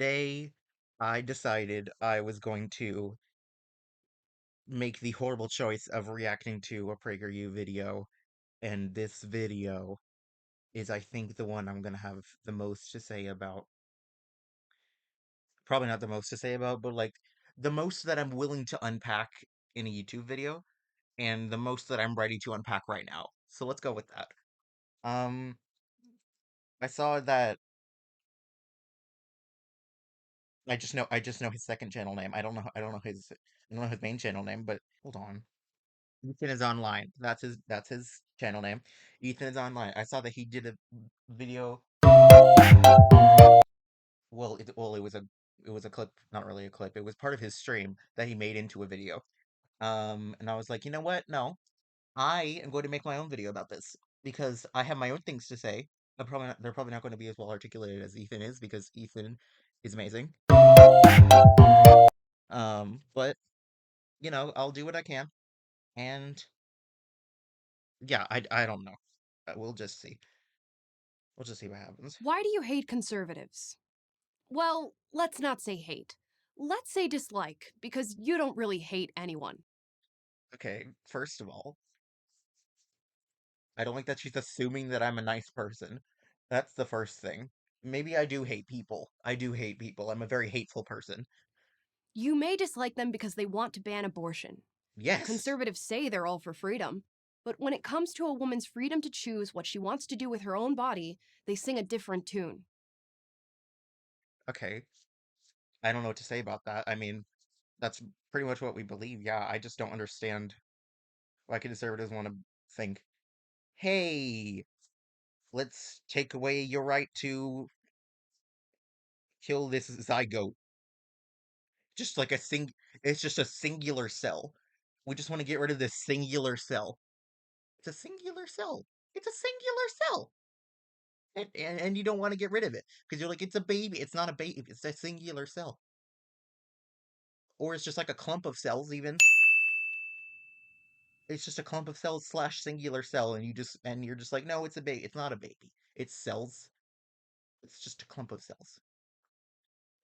Today, I decided I was going to make the horrible choice of reacting to a PragerU video, and this video is, I think, the one I'm gonna have the most to say about. Probably not the most to say about, but like the most that I'm willing to unpack in a YouTube video, and the most that I'm ready to unpack right now. So let's go with that. Um, I saw that. I just know his second channel name. I don't know his main channel name, but hold on. Ethan is online. That's his channel name. Ethan is online. I saw that he did a video. Well, it was a clip, not really a clip. It was part of his stream that he made into a video. And I was like, you know what? No, I am going to make my own video about this because I have my own things to say. They're probably not going to be as well articulated as Ethan is because Ethan is amazing. But I'll do what I can, and yeah, I don't know. We'll just see. We'll just see what happens. Why do you hate conservatives? Well, let's not say hate. Let's say dislike, because you don't really hate anyone. Okay, first of all, I don't like that she's assuming that I'm a nice person. That's the first thing. Maybe I do hate people. I do hate people. I'm a very hateful person. You may dislike them because they want to ban abortion. Yes. Conservatives say they're all for freedom, but when it comes to a woman's freedom to choose what she wants to do with her own body, they sing a different tune. Okay. I don't know what to say about that. I mean, that's pretty much what we believe. Yeah, I just don't understand why conservatives want to think, hey, let's take away your right to kill this zygote. Just like it's just a singular cell. We just want to get rid of this singular cell. It's a singular cell. It's a singular cell. And you don't want to get rid of it because you're like, it's a baby. It's not a baby. It's a singular cell. Or it's just like a clump of cells, even. It's just a clump of cells slash singular cell, and you're just like, no, it's a baby. It's not a baby. It's cells. It's just a clump of cells.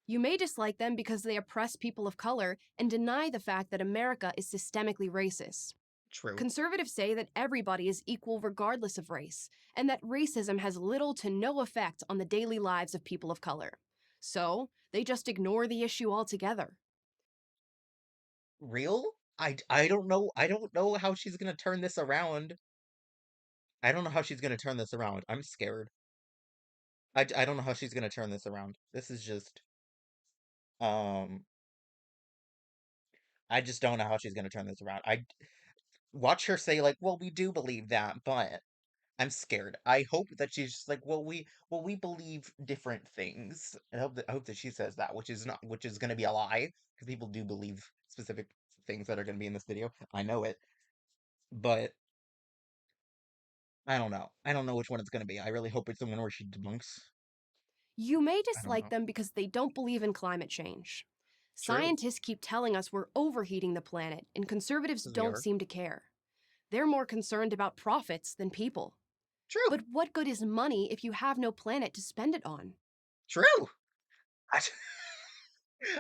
You may dislike them because they oppress people of color and deny the fact that America is systemically racist. True. Conservatives say that everybody is equal regardless of race, and that racism has little to no effect on the daily lives of people of color. So, they just ignore the issue altogether. Real? I don't know. I don't know how she's gonna turn this around. I don't know how she's gonna turn this around. I'm scared. I don't know how she's gonna turn this around. This is just um I just don't know how she's gonna turn this around. I watch her say like, "Well, we do believe that," but I'm scared. I hope that she's just like, "Well, we believe different things." I hope that she says that, which is gonna be a lie because people do believe specific things that are gonna be in this video. I know it, but I don't know. I don't know which one it's gonna be. I really hope it's the one where she debunks. You may I don't dislike know. them because they don't believe in climate change. True, Scientists keep telling us we're overheating the planet, and conservatives because we don't are. seem to care. They're more concerned about profits than people. True, But what good is money if you have no planet to spend it on? true.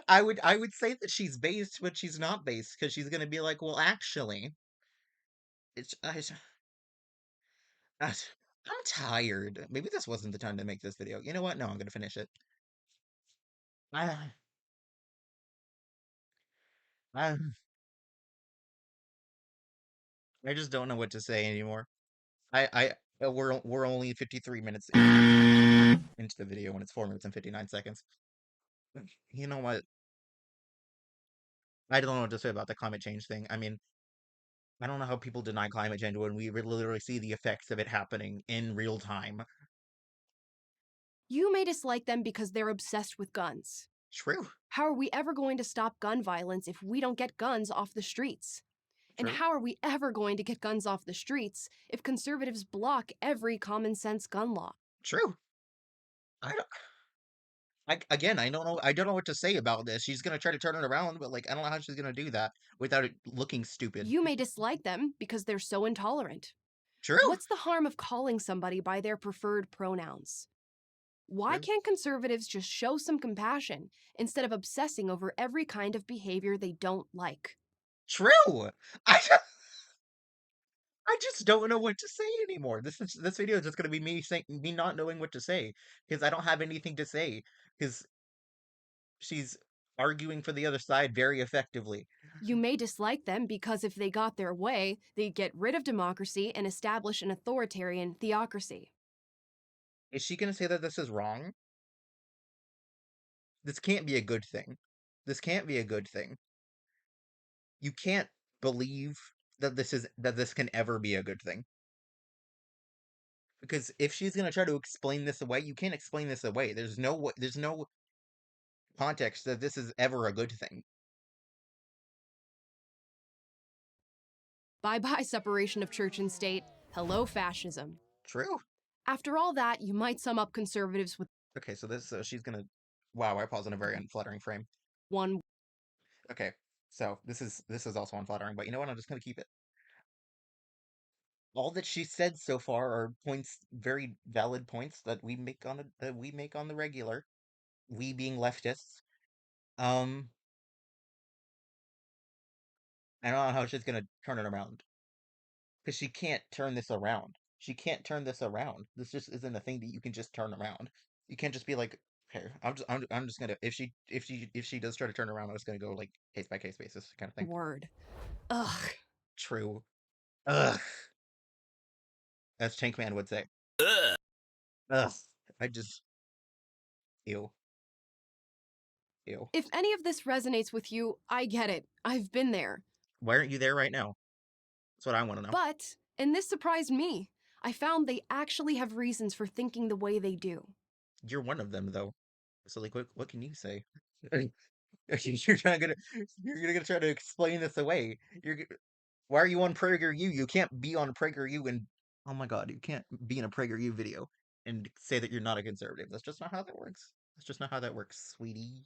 I, I would say that she's based, but she's not based because she's gonna be like, well, actually, it's I, I'm tired. Maybe this wasn't the time to make this video. You know what? No, I'm gonna finish it. I, I, I just don't know what to say anymore. We're only 53 minutes into the video when it's 4 minutes and 59 seconds. You know what? I don't know what to say about the climate change thing. I mean, I don't know how people deny climate change when we literally see the effects of it happening in real time. You may dislike them because they're obsessed with guns. True, How are we ever going to stop gun violence if we don't get guns off the streets? And true, how are we ever going to get guns off the streets if conservatives block every common sense gun law? true. I don't. Again, I don't know. I don't know what to say about this. She's gonna try to turn it around, but like, I don't know how she's gonna do that without it looking stupid. You may dislike them because they're so intolerant. True. What's the harm of calling somebody by their preferred pronouns? Why True. can't conservatives just show some compassion instead of obsessing over every kind of behavior they don't like? True. I just, I just don't know what to say anymore. This video is just gonna be me not knowing what to say because I don't have anything to say because she's arguing for the other side very effectively. You may dislike them because if they got their way, they'd get rid of democracy and establish an authoritarian theocracy. Is she gonna say that this is wrong? This can't be a good thing. This can't be a good thing. You can't believe that this can ever be a good thing. Because if she's gonna try to explain this away, you can't explain this away. There's no context that this is ever a good thing. Bye bye separation of church and state. Hello, fascism. True. After all that, you might sum up conservatives with Okay, so she's gonna. Wow, I paused in a very unflattering frame. one Okay, so this is also unflattering, but you know what? I'm just gonna keep it. All that she said so far are points, very valid points that we make on the regular. We being leftists. Um, I don't know how she's gonna turn it around because she can't turn this around. She can't turn this around. This just isn't a thing that you can just turn around. You can't just be like, okay, I'm just gonna if she does try to turn around, I'm just gonna go like case by case basis kind of thing. word. Ugh. True. Ugh, as Tank Man would say. Ugh. I just ew ew. If any of this resonates with you, I get it. I've been there. Why aren't you there right now? That's what I want to know. But, and this surprised me, I found they actually have reasons for thinking the way they do. You're one of them though. So like, what can you say? You're trying to you're gonna try to explain this away. Why are you on PragerU? You can't be on PragerU and oh my god, you can't be in a PragerU video and say that you're not a conservative. That's just not how that works. That's just not how that works, sweetie.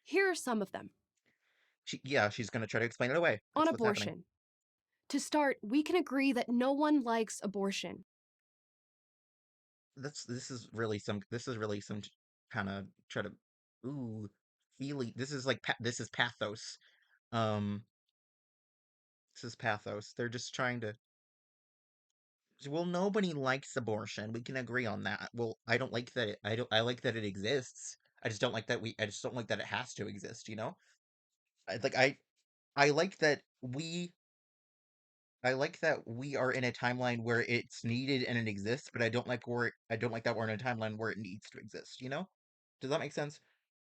Here are some of them. Yeah, she's gonna try to explain it away. On That's what's happening. abortion. To start, we can agree that no one likes abortion. This is really some kind of try to ooh feely. This is pathos. Um, this is pathos. They're just trying to. Well, nobody likes abortion. We can agree on that. Well, I don't like that. I like that it exists. I just don't like that we. I just don't like that it has to exist. You know. I, like I like that we. I like that we are in a timeline where it's needed and it exists, but I don't like that we're in a timeline where it needs to exist. You know. Does that make sense?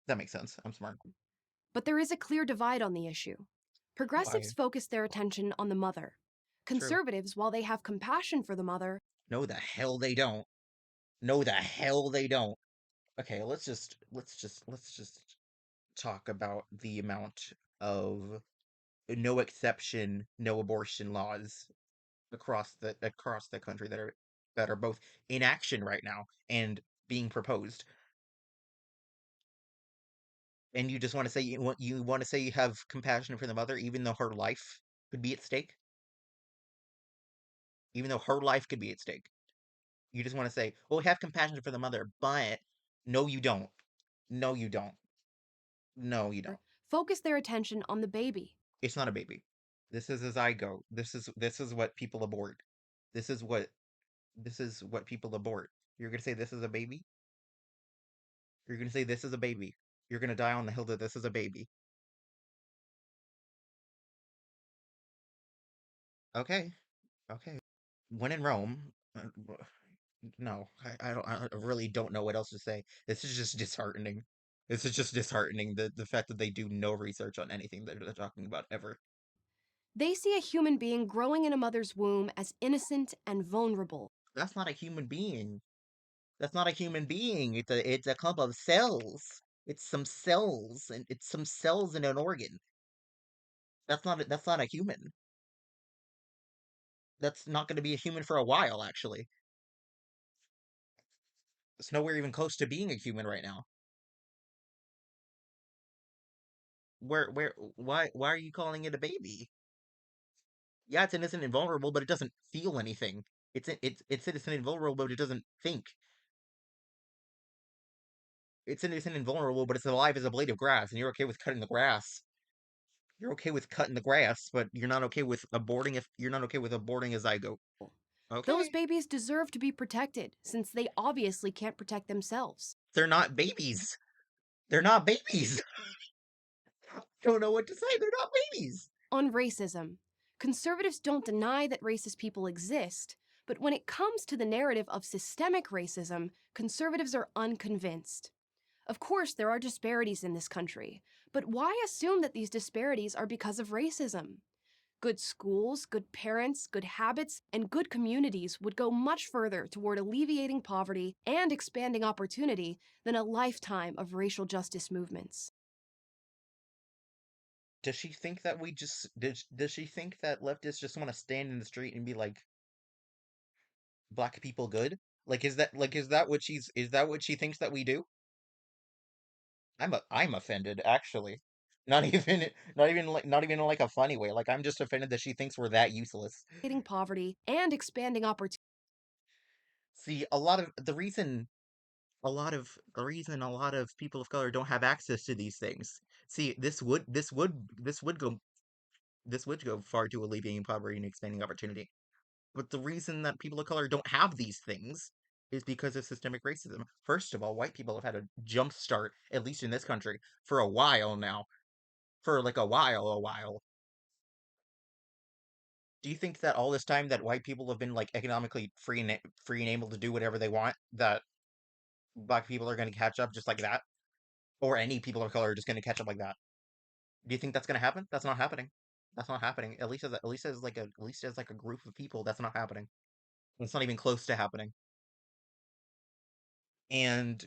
That makes sense. I'm smart. But there is a clear divide on the issue. Why? Progressives focus their attention on the mother. True. Conservatives, while they have compassion for the mother, No, the hell they don't. No, the hell they don't. Okay, let's just talk about the amount of no exception, no abortion laws across the country that are both in action right now and being proposed. And you just want to say you want to say you have compassion for the mother, even though her life could be at stake, even though her life could be at stake. You just want to say, well, we have compassion for the mother, but no, you don't. No, you don't. No, you don't. focus their attention on the baby. It's not a baby. This is a zygote. This is what people abort. This is what this is what people abort. You're gonna say this is a baby? You're gonna say this is a baby. You're gonna die on the hill that this is a baby. Okay, okay. When in Rome, no, I really don't know what else to say. This is just disheartening. This is just disheartening. The fact that they do no research on anything that they're talking about ever. They see a human being growing in a mother's womb as innocent and vulnerable. That's not a human being. That's not a human being. It's a clump of cells. It's some cells and it's some cells in an organ. That's not a human. That's not going to be a human for a while actually. It's nowhere even close to being a human right now. Why are you calling it a baby? Yeah, it's innocent and vulnerable, but it doesn't feel anything. It's innocent and vulnerable, but it doesn't think. it's innocent and vulnerable, but it's alive as a blade of grass, and you're okay with cutting the grass. You're okay with cutting the grass, but you're not okay with aborting if you're not okay with aborting a zygote. Those Okay. babies deserve to be protected, since they obviously can't protect themselves. They're not babies. They're not babies. Don't know what to say. They're not babies. On racism, conservatives don't deny that racist people exist, but when it comes to the narrative of systemic racism, conservatives are unconvinced. Of course, there are disparities in this country, but why assume that these disparities are because of racism? Good schools, good parents, good habits, and good communities would go much further toward alleviating poverty and expanding opportunity than a lifetime of racial justice movements. Does she think that we just does she think that leftists just want to stand in the street and be like black people good? Is that what she thinks that we do? I'm offended actually. Not even not even in like a funny way. Like I'm just offended that she thinks we're that useless. Poverty and expanding opportunity. See, a lot of the reason the reason a lot of people of color don't have access to these things. See, this would go far to alleviating poverty and expanding opportunity. But the reason that people of color don't have these things is because of systemic racism. First of all, white people have had a jump start, at least in this country, for a while now. For like a while. Do you think that all this time that white people have been like economically free and able to do whatever they want, that black people are going to catch up just like that? Or any people of color are just going to catch up like that? Do you think that's going to happen? That's not happening. That's not happening. At least as like a group of people, that's not happening. It's not even close to happening. And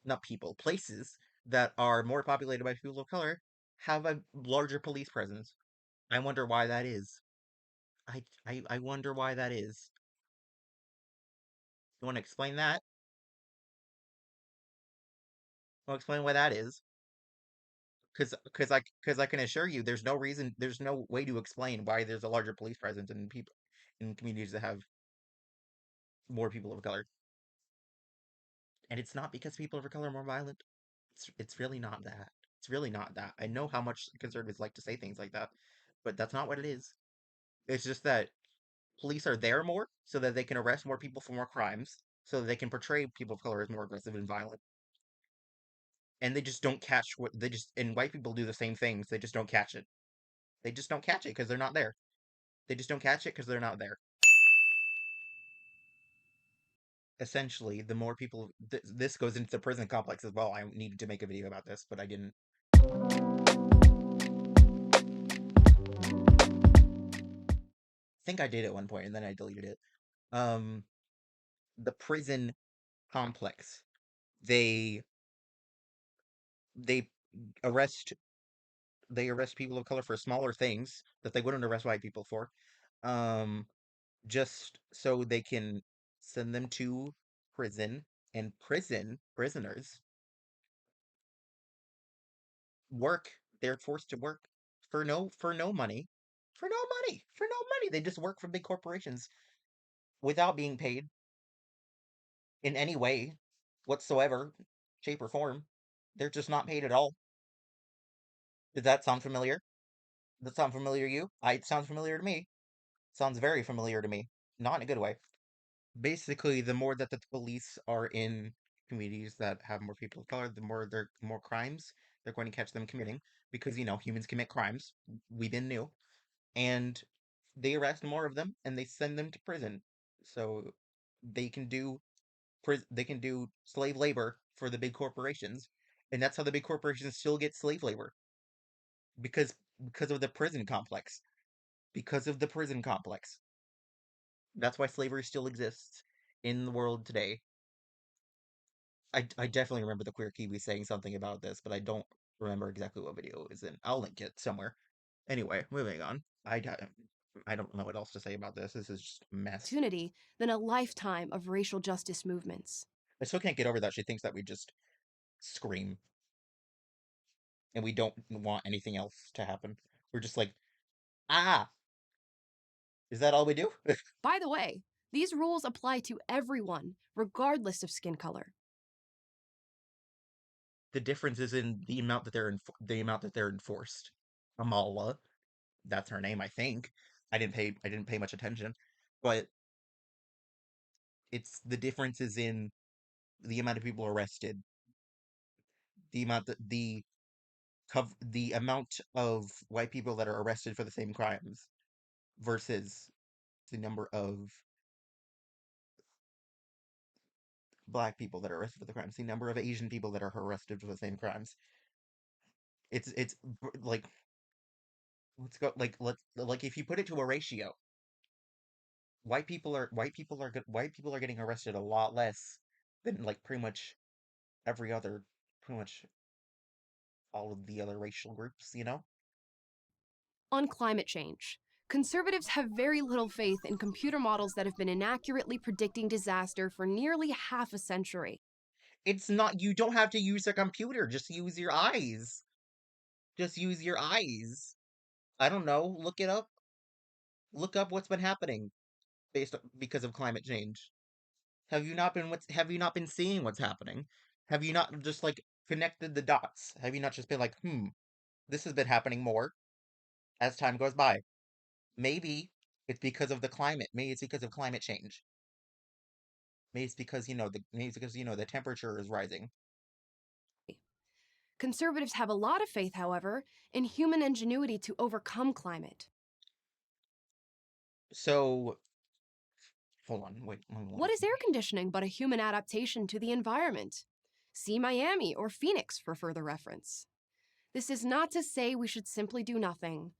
not people, places that are more populated by people of color have a larger police presence. I wonder why that is. I wonder why that is. You want to explain that? Want to explain why that is? Because I can assure you, there's no way to explain why there's a larger police presence in communities that have more people of color. And it's not because people of color are more violent. It's really not that. It's really not that. I know how much conservatives like to say things like that, but that's not what it is. It's just that police are there more so that they can arrest more people for more crimes, so that they can portray people of color as more aggressive and violent. And they just don't catch what they just and white people do the same things. They just don't catch it. They just don't catch it because they're not there. They just don't catch it because they're not there. Essentially, the more people this goes into the prison complex as well. I needed to make a video about this, but I didn't. I think I did at one point and then I deleted it. Um, the prison complex. They they arrest they arrest people of color for smaller things that they wouldn't arrest white people for. Um, just so they can send them to prison and prisoners work. They're forced to work for no money. For no money. For no money. They just work for big corporations without being paid in any way whatsoever, shape or form. They're just not paid at all. Does that sound familiar? Does that sound familiar to you? It sounds familiar to me. Sounds very familiar to me. Not in a good way. Basically, the more that the police are in communities that have more people of color, the more crimes they're going to catch them committing because humans commit crimes. We then knew, and they arrest more of them and they send them to prison, so they can do they can do slave labor for the big corporations, and that's how the big corporations still get slave labor because of the prison complex. Because of the prison complex. That's why slavery still exists in the world today. I definitely remember the queer Kiwi saying something about this, but I don't remember exactly what video it was in. I'll link it somewhere. Anyway, moving on. I don't know what else to say about this. This is just a mess. Opportunity than a lifetime of racial justice movements. I still can't get over that she thinks that we just scream and we don't want anything else to happen. We're just like, ah, is that all we do? By the way, these rules apply to everyone, regardless of skin color. The difference is in the amount that the amount that they're enforced. Amala, that's her name, I think. I didn't pay much attention, but it's the difference is in the amount of people arrested, the amount that the amount of white people that are arrested for the same crimes versus the number of black people that are arrested for the crimes, the number of Asian people that are arrested for the same crimes. Like let's go like if you put it to a ratio, white people are getting arrested a lot less than like pretty much all of the other racial groups, you know? On climate change, conservatives have very little faith in computer models that have been inaccurately predicting disaster for nearly half a century. It's not you don't have to use a computer, just use your eyes. Just use your eyes. I don't know, look it up. Look up what's been happening because of climate change. Have you not been seeing what's happening? Have you not just like connected the dots? Have you not just been like, this has been happening more as time goes by? Maybe it's because of the climate. Maybe it's because of climate change. Maybe it's because, the temperature is rising. Conservatives have a lot of faith, however, in human ingenuity to overcome climate. So, hold on, wait, What is air conditioning but a human adaptation to the environment? See Miami or Phoenix for further reference. This is not to say we should simply do nothing.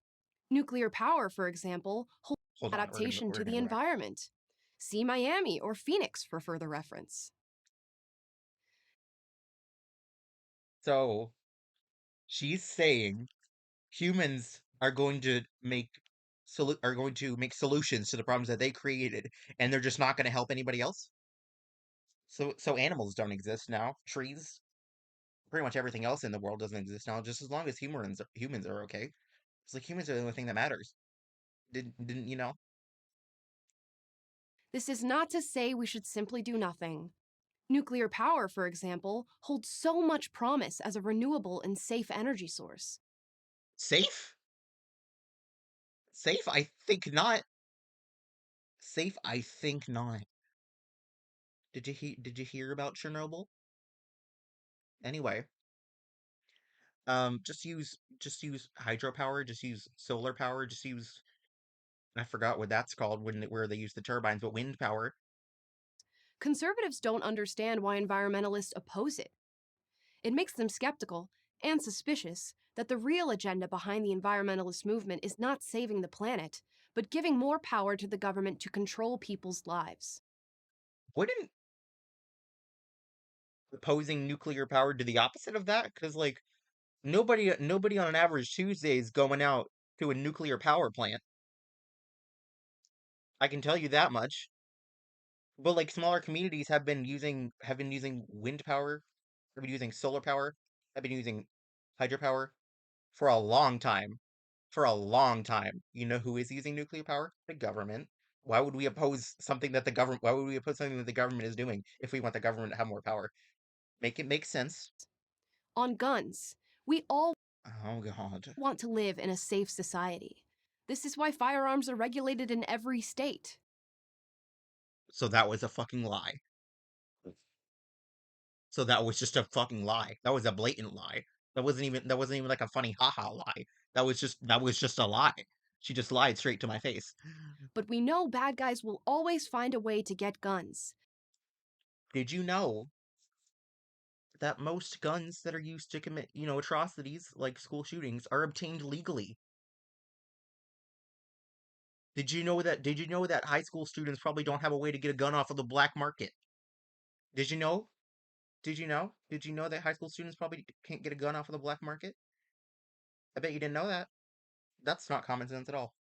Nuclear power, for example, holds hold on, adaptation we're to the gonna go back. environment. See Miami or Phoenix for further reference. So, she's saying humans are going to make solutions to the problems that they created, and they're just not going to help anybody else. So animals don't exist now. Trees, pretty much everything else in the world doesn't exist now. Just as long as humans are okay. It's like humans are the only thing that matters. Didn't you know? This is not to say we should simply do nothing. Nuclear power, for example, holds so much promise as a renewable and safe energy source. Safe? Safe? I think not. Safe? I think not. Did you hear about Chernobyl? Anyway, just use hydropower, just use solar power, just use I forgot what that's called where they use the turbines, but wind power. Conservatives don't understand why environmentalists oppose it. It makes them skeptical and suspicious that the real agenda behind the environmentalist movement is not saving the planet, but giving more power to the government to control people's lives. Wouldn't opposing nuclear power do the opposite of that? Because like nobody on an average Tuesday is going out to a nuclear power plant. I can tell you that much. But like smaller communities have been using wind power, have been using solar power, have been using hydropower for a long time. For a long time. You know who is using nuclear power? The government. Why would we oppose something that the government is doing if we want the government to have more power? Make it make sense. On guns, we all Oh god. want to live in a safe society. This is why firearms are regulated in every state. So that was a fucking lie. So that was just a fucking lie. That was a blatant lie. That wasn't even like a funny haha lie. That was just a lie. She just lied straight to my face. But we know bad guys will always find a way to get guns. Did you know that most guns that are used to commit, atrocities like school shootings are obtained legally? Did you know that high school students probably don't have a way to get a gun off of the black market? Did you know? Did you know? Did you know that high school students probably can't get a gun off of the black market? I bet you didn't know that. That's not common sense at all.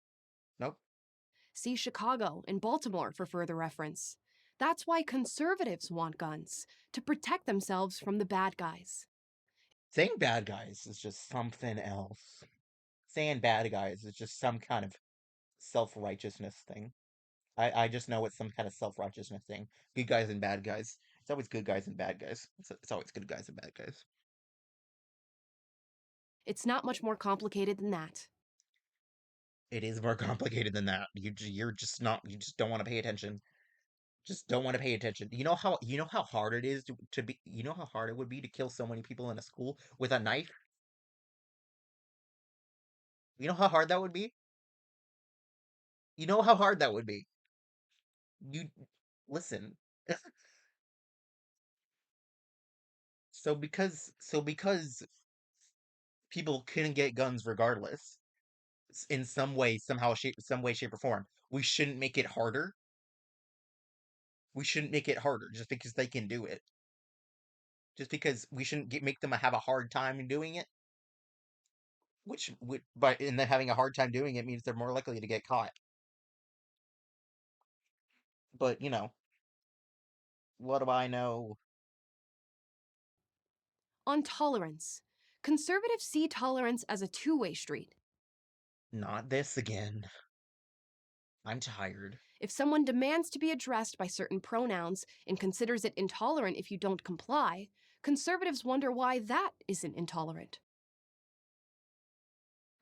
Nope. See Chicago and Baltimore for further reference. That's why conservatives want guns, to protect themselves from the bad guys. Saying bad guys is just something else. Saying bad guys is just some kind of self-righteousness thing. I just know it's some kind of self-righteousness thing. Good guys and bad guys. It's always good guys and bad guys. It's always good guys and bad guys. It's not much more complicated than that. It is more complicated than that. You're just not. You just don't want to pay attention. Just don't want to pay attention. You know how hard it is to be. You know how hard it would be to kill so many people in a school with a knife. You know how hard that would be. You know how hard that would be. You listen. So because people couldn't get guns regardless, in some way, somehow, shape, some way, shape, or form, we shouldn't make it harder. We shouldn't make it harder just because they can do it. Just because we shouldn't make them have a hard time in doing it. Which would, but in then having a hard time doing it means they're more likely to get caught. But what do I know? On tolerance, conservatives see tolerance as a two-way street. Not this again. I'm tired. If someone demands to be addressed by certain pronouns and considers it intolerant if you don't comply, conservatives wonder why that isn't intolerant.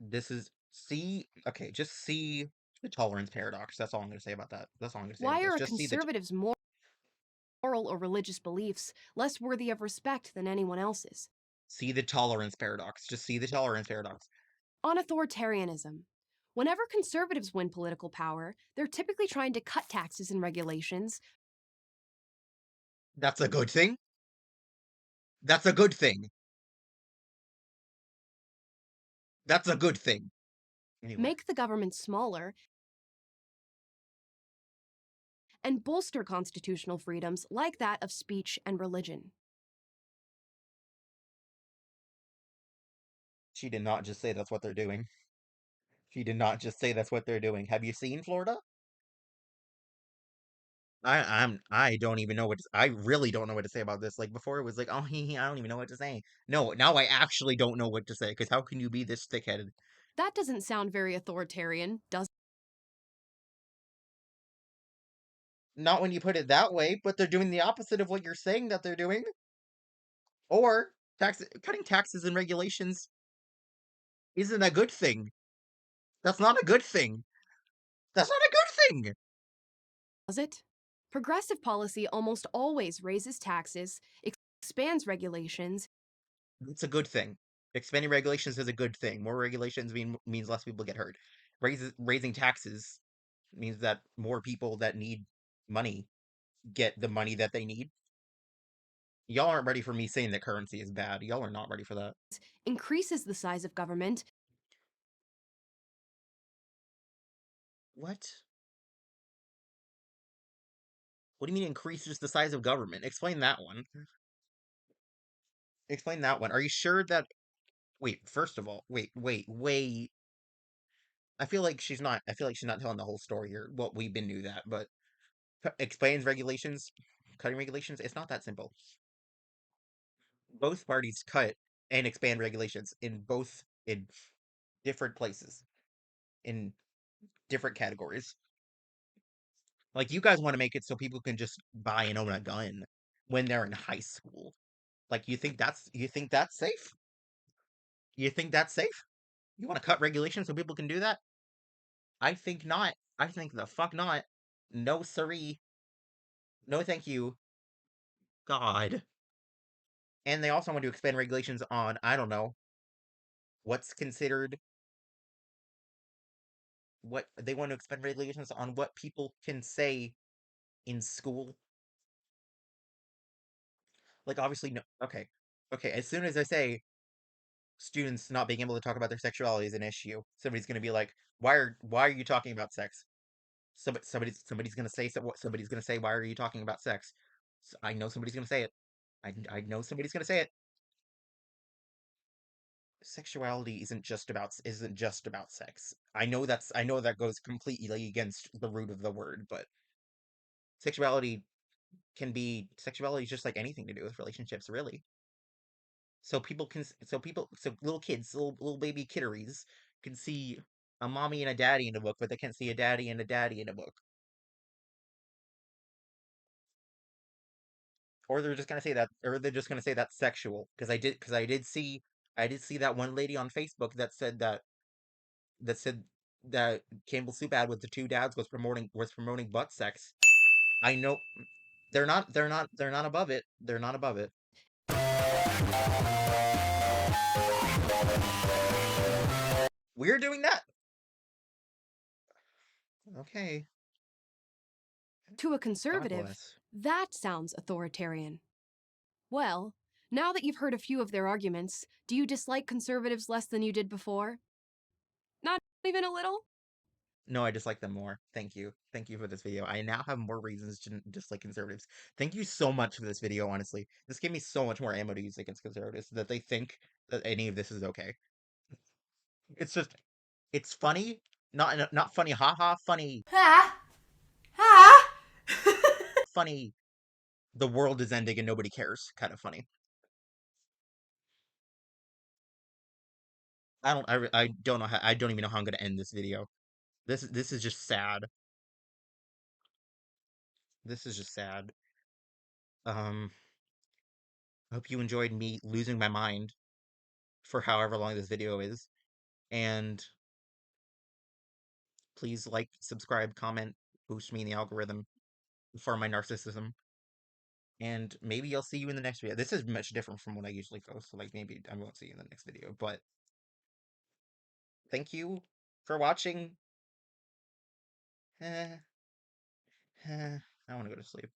This is see. Okay, just see the tolerance paradox. That's all I'm going to say about that. That's all I'm going to say about Why this. are a Just see the conservative's moral or religious beliefs less worthy of respect than anyone else's? tolerance paradox. Just see the tolerance paradox. On authoritarianism. Whenever conservatives win political power, they're typically trying to cut taxes and regulations, That's a good thing. That's a good thing. That's a good thing. Anyway, make the government smaller, and bolster constitutional freedoms like that of speech and religion. she did not just say that's what they're doing. She did not just say that's what they're doing. Have you seen Florida? I don't even know I really don't know what to say about this. Like before it was like, oh I don't even know what to say. No, now I actually don't know what to say because how can you be this thick-headed? That doesn't sound very authoritarian, does Not when you put it that way, but they're doing the opposite of what you're saying that they're doing. Or cutting taxes and regulations isn't a good thing. That's not a good thing. That's not a good thing. it? Progressive policy almost always raises taxes, expands regulations, It's a good thing. Expanding regulations is a good thing. More regulations means less people get hurt. Raising taxes means that more people that need money get the money that they need. Y'all aren't ready for me saying that currency is bad. Y'all are not ready for that. increases the size of government, What? What do you mean increases the size of government? Explain that one. Explain that one. Are you sure that wait, first of all, wait. I feel like she's not telling the whole story here. Well, we been knew that, but explains regulations, cutting regulations, it's not that simple. Both parties cut and expand regulations in different places, in different categories. Like you guys want to make it so people can just buy and own a gun when they're in high school. Like you think that's safe? You think that's safe? You want to cut regulations so people can do that? I think not. I think the fuck not. No siree. No thank you. God. And they also want to expand regulations on, I don't know, what's considered what they want to expand regulations on what people can say in school. Like obviously no okay. Okay, as soon as I say students not being able to talk about their sexuality is an issue, somebody's gonna be like, why are you talking about sex? Somebody's gonna say somebody's gonna say, why are you talking about sex? So I know somebody's gonna say it. I know somebody's gonna say it. Sexuality isn't just about sex. I know that goes completely against the root of the word, but sexuality sexuality is just like anything to do with relationships, really. So little kids, little baby kitteries can see a mommy and a daddy in a book, but they can't see a daddy and a daddy in a book. Or they're just gonna say that, or they're just gonna say that's sexual because I did see I did see that one lady on Facebook that said that Campbell Soup ad with the two dads was promoting butt sex. I know they're not above it. They're not above it. We're doing that. Okay. To a God conservative, bless. that sounds authoritarian. Well, now that you've heard a few of their arguments, do you dislike conservatives less than you did before? Not even a little? No, I dislike them more. Thank you. Thank you for this video. I now have more reasons to dislike conservatives. Thank you so much for this video, honestly. This gave me so much more ammo to use against conservatives that they think that any of this is okay. It's just, it's funny. Not funny, haha, funny, Ah! Ah! funny. The world is ending and nobody cares. Kind of funny. I don't know how, I don't even know how I'm gonna end this video. This is just sad. This is just sad. Um, I hope you enjoyed me losing my mind for however long this video is. And please like, subscribe, comment, boost me in the algorithm for my narcissism. And maybe I'll see you in the next video. This is much different from what I usually post, so like maybe I won't see you in the next video. But thank you for watching. I want to go to sleep.